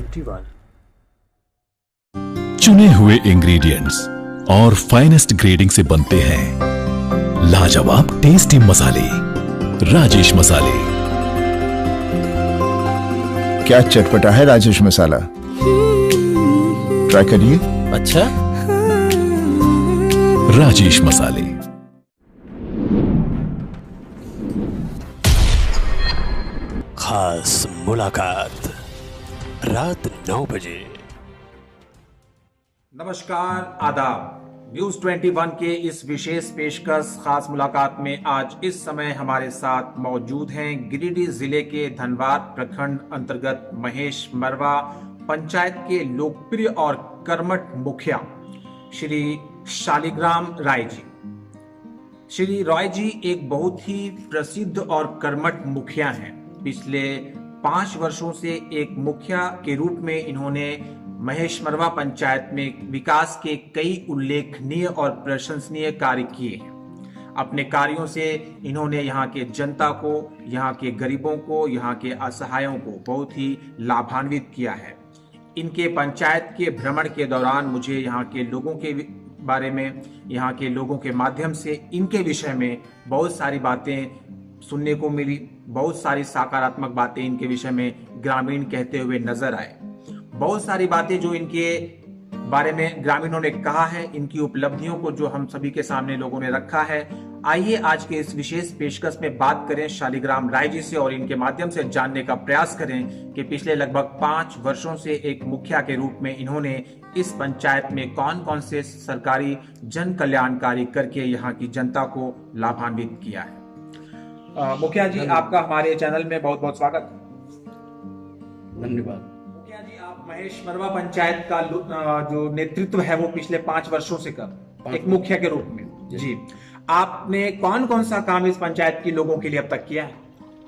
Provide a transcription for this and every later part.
21। चुने हुए इंग्रेडिएंट्स और फाइनेस्ट ग्रेडिंग से बनते हैं लाजवाब टेस्टी मसाले। राजेश मसाले। क्या चटपटा है राजेश मसाला, ट्राई करिए। अच्छा, राजेश मसाले। खास मुलाकात रात 9 बजे। नमस्कार, आदाब। न्यूज 21 के इस विशेष पेशकश खास मुलाकात में आज इस समय हमारे साथ मौजूद हैं गिरिडीह जिले के धनवार प्रखंड अंतर्गत महेश मरवा पंचायत के लोकप्रिय और कर्मठ मुखिया श्री शालिग्राम राय जी। श्री रॉय जी एक बहुत ही प्रसिद्ध और कर्मठ मुखिया हैं। पिछले 5 वर्षों से एक मुखिया के रूप में इन्होंने महेश मरवा पंचायत में विकास के कई उल्लेखनीय और प्रशंसनीय कार्य किए हैं। अपने कार्यों से इन्होंने यहाँ के जनता को, यहाँ के गरीबों को, यहाँ के असहायों को बहुत ही लाभान्वित किया है। इनके पंचायत के भ्रमण के दौरान मुझे यहाँ के लोगों के बारे में, यहाँ के लोगों के माध्यम से इनके विषय में बहुत सारी बातें सुनने को मिली। बहुत सारी सकारात्मक बातें इनके विषय में ग्रामीण कहते हुए नजर आए। बहुत सारी बातें जो इनके बारे में ग्रामीणों ने कहा है, इनकी उपलब्धियों को जो हम सभी के सामने लोगों ने रखा है। आइए आज के इस विशेष पेशकश में बात करें शालिग्राम राय जी से और इनके माध्यम से जानने का प्रयास करें कि पिछले लगभग 5 वर्षों से एक मुखिया के रूप में इन्होंने इस पंचायत में कौन कौन से सरकारी जन कल्याणकारी करके यहाँ की जनता को लाभान्वित किया है। मुखिया जी, आपका हमारे चैनल में बहुत बहुत स्वागत। धन्यवाद। मुखिया जी, आप महेश मरवा पंचायत का जो नेतृत्व है वो पिछले 5 वर्षों से कर एक मुखिया के रूप में जी, आपने कौन कौन सा काम इस पंचायत के लोगों के लिए अब तक किया है?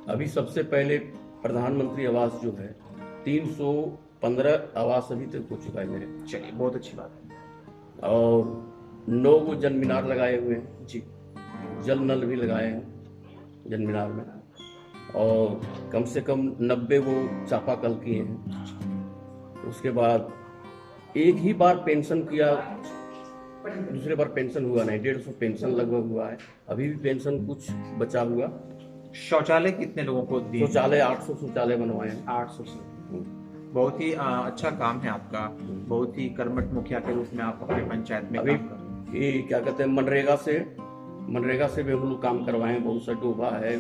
अभी सबसे पहले प्रधानमंत्री आवास जो है 315 आवास अभी तक हो चुका है मेरे। चलिए, बहुत अच्छी बात है। और 9 वो जन मीनार लगाए हुए हैं जी, जल नल भी लगाए हैं जन मीनार में, और कम से कम 90 वो चापाकल किए हैं। उसके बाद एक ही बार पेंशन किया, दूसरे बार पेंशन हुआ नहीं। 150 पेंशन लगभग हुआ है। अभी भी पेंशन कुछ बचा हुआ। शौचालय कितने लोगों को दिए? शौचालय 800 शौचालय बनवाए हैं। 800 से। बहुत ही अच्छा काम है आपका। बहुत ही कर्मठ मुखिया के रूप में आप अपने पंचायत में अभी काम कर रहे हैं। ये क्या कहते हैं, मनरेगा से भी हम लोग काम करवाए हैं। बहुत सा डोबा है,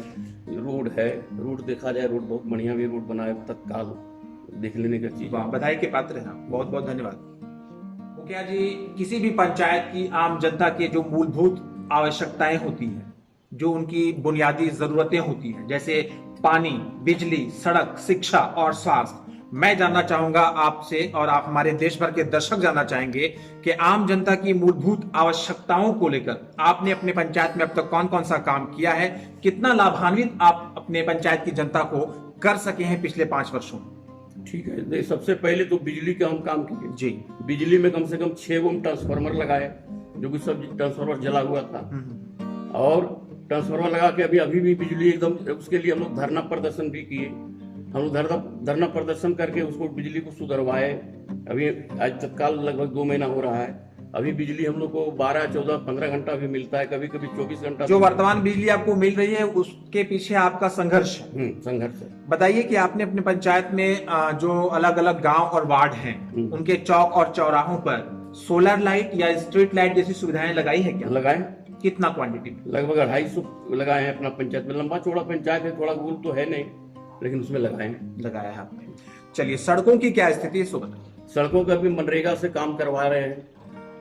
रोड है। रोड देखा जाए, रोड बहुत बढ़िया भी रोड बना है, तत्काल देख लेने का चीज। बधाई के पात्र हैं। बहुत बहुत धन्यवाद। मुखिया जी, किसी भी पंचायत की आम जनता के जो मूलभूत आवश्यकताएं होती हैं, जो उनकी बुनियादी जरूरतें होती हैं, जैसे पानी, बिजली, सड़क, शिक्षा और स्वास्थ्य, मैं जानना चाहूंगा आपसे और आप हमारे देश भर के दर्शक जानना चाहेंगे कि आम जनता की मूलभूत आवश्यकताओं को लेकर आपने अपने पंचायत में अब तक कौन कौन सा काम किया है, कितना लाभान्वित आप अपने पंचायत की जनता को कर सके हैं पिछले 5 वर्षों में? ठीक है, सबसे पहले तो बिजली का हम काम किए जी। बिजली में कम से कम 6 वो ट्रांसफार्मर लगाए, जो कि सब ट्रांसफार्मर जला हुआ था। और ट्रांसफार्मर लगा के अभी भी बिजली एकदम, उसके लिए हम लोग धरना प्रदर्शन भी किए। हम लोग धरना प्रदर्शन करके उसको बिजली को सुधरवाए। अभी आज तत्काल लगभग 2 महीना हो रहा है। अभी बिजली हम लोग को 12, 14, 15 घंटा भी मिलता है, कभी कभी 24 घंटा। जो वर्तमान बिजली आपको मिल रही है उसके पीछे आपका संघर्ष है। संघर्ष है। बताइए कि आपने अपने पंचायत में जो अलग अलग गांव और वार्ड हैं, उनके चौक और चौराहों पर सोलर लाइट या स्ट्रीट लाइट जैसी सुविधाएं लगाई है क्या? लगाए। कितना क्वांटिटी? लगभग 250 लगाए हैं अपना पंचायत में। लंबा चौड़ा पंचायत है, थोड़ा गोल तो है नहीं, लेकिन उसमें लगाया है आपने। चलिए, सड़कों की क्या स्थिति है? सड़कों का भी मनरेगा से काम करवा रहे हैं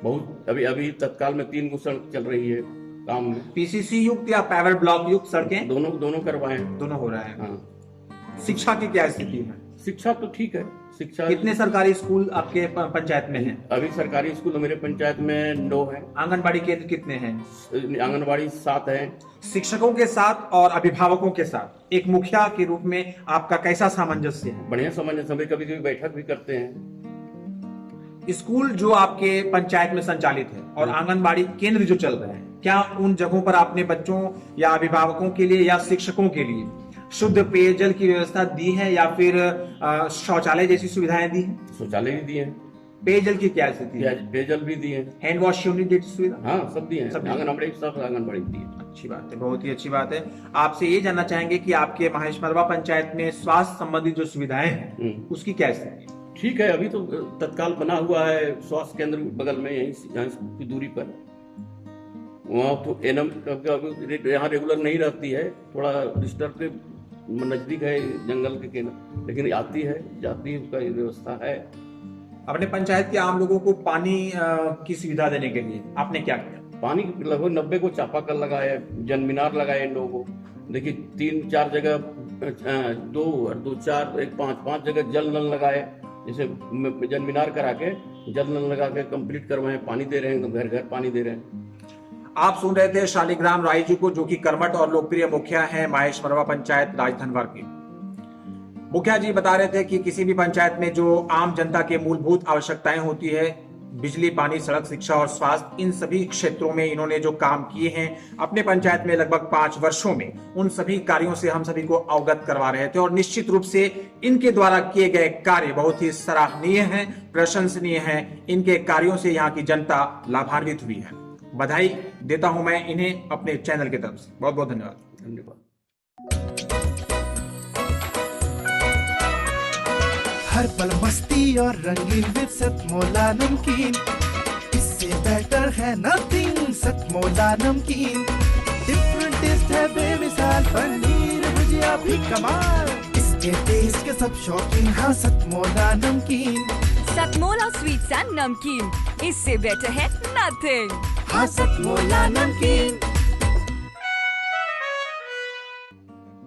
बहुत। अभी तत्काल में 3 गो सड़क चल रही है काम में। पीसीसी युक्त या पावर ब्लॉक युक्त सड़कें? दोनों करवाए हैं। दोनों हो रहा है। हाँ। शिक्षा की क्या स्थिति है? शिक्षा तो ठीक है। शिक्षा कितने सरकारी स्कूल आपके पंचायत में हैं? अभी सरकारी स्कूल मेरे पंचायत में 9 है। आंगनबाड़ी केंद्र कितने हैं? आंगनबाड़ी 7 है। शिक्षकों के साथ और अभिभावकों के साथ एक मुखिया के रूप में आपका कैसा सामंजस्य है? बढ़िया सामंजस्य। कभी कभी बैठक भी करते हैं। स्कूल जो आपके पंचायत में संचालित है और आंगनबाड़ी केंद्र जो चल रहे हैं, क्या उन जगहों पर आपने बच्चों या अभिभावकों के लिए या शिक्षकों के लिए शुद्ध पेयजल की व्यवस्था दी है या फिर शौचालय जैसी सुविधाएं दी हैं? शौचालय भी दिए हैं, पेयजल की क्या स्थिति है? पेयजल भी दिए हैं, हैंड वॉश यूनिट जैसी सुविधा? हाँ सब दिए हैं, सब दिए। आंगनबाड़ी सब आंगनबाड़ी दिए हैं। अच्छी बात है, बहुत ही अच्छी बात है। आपसे ये जानना चाहेंगे कि आपके महेशमरवा पंचायत में स्वास्थ्य संबंधी जो सुविधाएं हैं उसकी क्या स्थिति है? ठीक है, अभी तो तत्काल बना हुआ है स्वास्थ्य केंद्र बगल में, यहाँ की दूरी पर। वहाँ तो एनएम यहाँ रेगुलर नहीं रहती है, थोड़ा डिस्टर्ब के नजदीक है जंगल के केंद्र, लेकिन आती है जाती है, उसका व्यवस्था है। अपने पंचायत के आम लोगों को पानी की सुविधा देने के लिए आपने क्या किया? पानी लगभग 90 को चापाकल लगाए, जन मीनार लगाए इन लोगों को। देखिए 3-4 जगह 5 जगह जल नल लगाए, जैसे जन मीनार करा के जल नल लगा के कंप्लीट करवाए, पानी दे रहे हैं, घर घर पानी दे रहे हैं। आप सुन रहे थे शालिग्राम राय जी को, जो कि कर्मठ और लोकप्रिय मुखिया हैं महेशमरवा पंचायत राजधनवर के। मुखिया जी बता रहे थे कि किसी भी पंचायत में जो आम जनता के मूलभूत आवश्यकताएं होती है, बिजली, पानी, सड़क, शिक्षा और स्वास्थ्य, इन सभी क्षेत्रों में इन्होंने जो काम किए हैं अपने पंचायत में लगभग 5 वर्षों में, उन सभी कार्यों से हम सभी को अवगत करवा रहे थे। और निश्चित रूप से इनके द्वारा किए गए कार्य बहुत ही सराहनीय हैं, प्रशंसनीय हैं। इनके कार्यों से यहाँ की जनता लाभान्वित हुई है। बधाई देता हूं मैं इन्हें अपने चैनल की तरफ से। बहुत बहुत धन्यवाद। धन्यवाद। हर पल मस्ती और रंगीन विद सतमोला नमकीन, इससे बेटर है नथिंग। सतमोला नमकीन डिफरेंट टेस्ट है बेमिसाल, पनीर भुजिया भी कमाल, इसके टेस्ट के सब शौकीन। हाँ सतमोला नमकीन, सतमोला स्वीट्स एंड नमकीन, इससे बेटर है नथिंग। हाँ सतमोला नमकीन।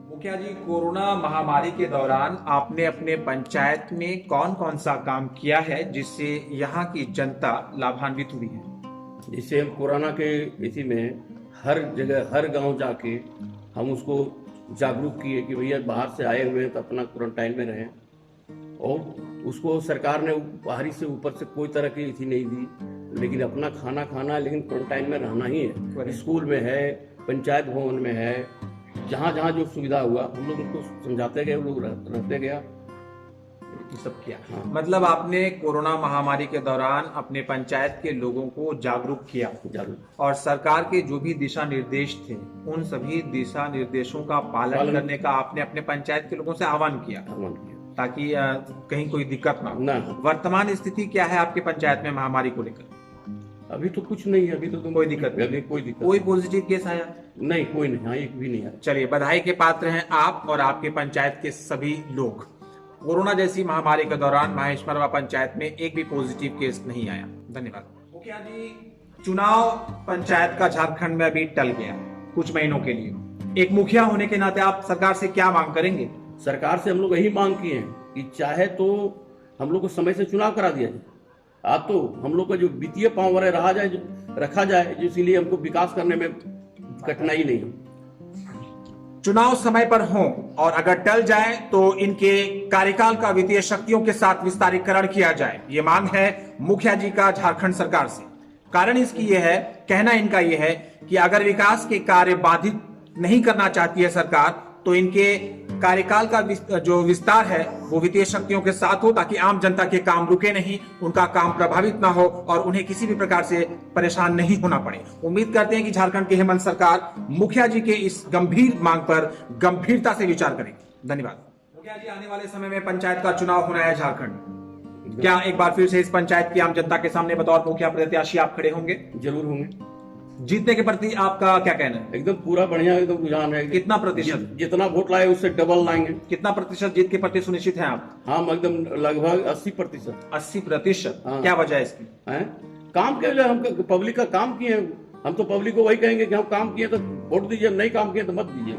मुखिया जी, कोरोना महामारी के दौरान आपने अपने पंचायत में कौन कौन सा काम किया है जिससे यहाँ की जनता लाभान्वित हुई है? जिससे हम कोरोना के इसी में हर जगह हर गांव जाके हम उसको जागरूक किए कि भैया बाहर से आए हुए हैं तो अपना क्वारंटाइन में रहें, और उसको सरकार ने बाहरी से ऊपर से कोई तरह की इसी नहीं दी, लेकिन अपना खाना खाना है, लेकिन क्वारंटाइन में रहना ही है। स्कूल में है, पंचायत भवन में है, जहाँ जहाँ जो सुविधा हुआ हम लोग उनको समझाते गए, लोग रहते गया, ये सब किया। हाँ। मतलब आपने कोरोना महामारी के दौरान अपने पंचायत के लोगों को जागरूक किया, और सरकार के जो भी दिशा निर्देश थे उन सभी दिशा निर्देशों का पालन करने का आपने अपने पंचायत के लोगों से आह्वान किया, ताकि कहीं कोई दिक्कत ना हो। वर्तमान स्थिति क्या है आपके पंचायत में महामारी को लेकर? अभी तो कुछ नहीं है, अभी तो कोई दिक्कत नहीं, कोई पॉजिटिव केस आया नहीं? कोई नहीं, हाँ एक भी नहीं आया। चलिए, बधाई के पात्र हैं आप और आपके पंचायत के सभी लोग। कोरोना जैसी महामारी के दौरान महेशमरवा पंचायत में एक भी पॉजिटिव केस नहीं आया। धन्यवाद। मुखिया जी, चुनाव पंचायत का झारखंड में अभी टल गया कुछ महीनों के लिए। एक मुखिया होने के नाते आप सरकार से क्या मांग करेंगे? सरकार से हम लोग यही मांग किए हैं कि चाहे तो हम लोग को समय से चुनाव करा दिया जाए, आप तो हम लोग का जो वित्तीय पावर है रखा जाए, इसीलिए हमको विकास करने में कठिनाई नहीं हो। चुनाव समय पर हो, और अगर टल जाए तो इनके कार्यकाल का वित्तीय शक्तियों के साथ विस्तारीकरण किया जाए। ये मांग है मुखिया जी का झारखंड सरकार से। कारण इसकी यह है, कहना इनका यह है कि अगर विकास के कार्य बाधित नहीं करना चाहती है सरकार, तो इनके कार्यकाल का जो विस्तार है वो वित्तीय शक्तियों के साथ हो, ताकि आम जनता के काम रुके नहीं, उनका काम प्रभावित ना हो और उन्हें किसी भी प्रकार से परेशान नहीं होना पड़े। उम्मीद करते हैं कि झारखंड की हेमंत सरकार मुखिया जी के इस गंभीर मांग पर गंभीरता से विचार करेगी। धन्यवाद। मुखिया जी, आने वाले समय में पंचायत का चुनाव होना है झारखंड, क्या एक बार फिर से इस पंचायत की आम जनता के सामने बतौर मुखिया प्रत्याशी आप खड़े होंगे? जरूर होंगे। जीतने के प्रति आपका क्या कहना है? एकदम पूरा बढ़िया, एकदम रुझान है। कितना प्रतिशत? जितना वोट लाए उससे डबल लाएंगे। कितना प्रतिशत जीत के प्रति सुनिश्चित है आप? हम एकदम लगभग 80%। 80%? हाँ। क्या वजह है इसकी? काम के लिए हम पब्लिक का काम किए, हम तो पब्लिक को वही कहेंगे कि हम काम किए तो वोट दीजिए, नहीं काम किए तो मत दीजिए।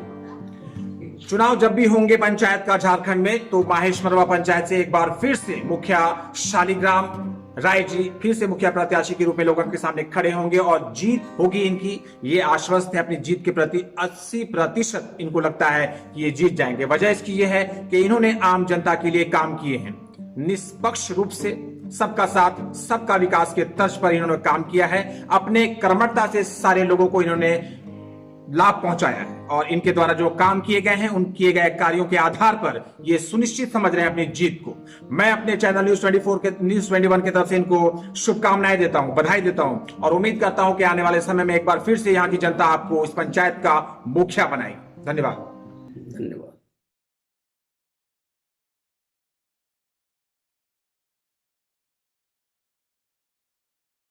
चुनाव जब भी होंगे पंचायत का झारखंड में, तो महेशमरवा पंचायत से एक बार फिर से मुखिया शालिग्राम राय जी फिर से मुखिया प्रत्याशी के रूप में लोगों के सामने खड़े होंगे और जीत होगी इनकी। ये आश्वस्त है अपनी जीत के प्रति। 80% इनको लगता है कि ये जीत जाएंगे। वजह इसकी ये है कि इन्होंने आम जनता के लिए काम किए हैं, निष्पक्ष रूप से सबका साथ सबका विकास के तर्ज पर इन्होंने काम किया है। अपने कर्मठता से सारे लोगों को इन्होंने लाभ पहुंचाया है और इनके द्वारा जो काम किए गए हैं उन किए गए कार्यों के आधार पर ये सुनिश्चित समझ रहे हैं अपनी जीत को। मैं अपने चैनल न्यूज 21 की तरफ से इनको शुभकामनाएं देता हूं, बधाई देता हूं और उम्मीद करता हूं कि आने वाले समय में एक बार फिर से यहाँ की जनता आपको इस पंचायत का मुखिया बनाएगी। धन्यवाद। धन्यवाद।